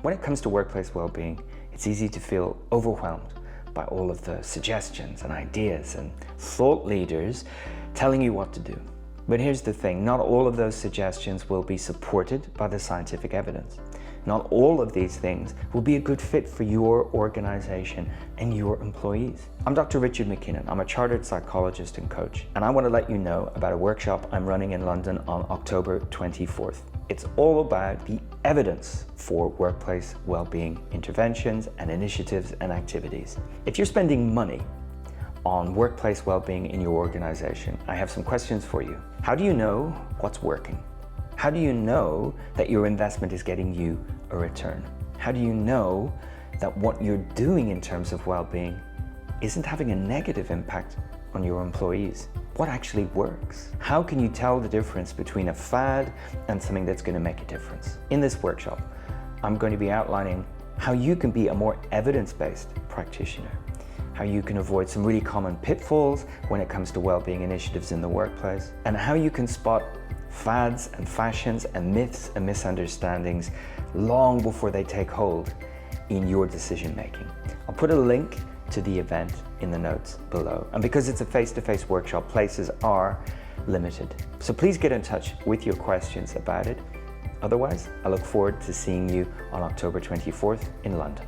When it comes to workplace well-being, it's easy to feel overwhelmed by all of the suggestions and ideas and thought leaders telling you what to do. But here's the thing, not all of those suggestions will be supported by the scientific evidence. Not all of these things will be a good fit for your organization and your employees. I'm Dr. Richard McKinnon. I'm a chartered psychologist and coach, and I want to let you know about a workshop I'm running in London on October 24th. It's all about the evidence for workplace well-being interventions and initiatives and activities. If you're spending money on workplace well-being in your organization, I have some questions for you. How do you know what's working? How do you know that your investment is getting you a return? How do you know that what you're doing in terms of well-being isn't having a negative impact on your employees? What actually works? How can you tell the difference between a fad and something that's going to make a difference? In this workshop, I'm going to be outlining how you can be a more evidence-based practitioner, how you can avoid some really common pitfalls when it comes to well-being initiatives in the workplace, and how you can spot fads and fashions and myths and misunderstandings long before they take hold in your decision making. I'll put a link to the event in the notes below. And because it's a face-to-face workshop, places are limited. So please get in touch with your questions about it. Otherwise, I look forward to seeing you on October 24th in London.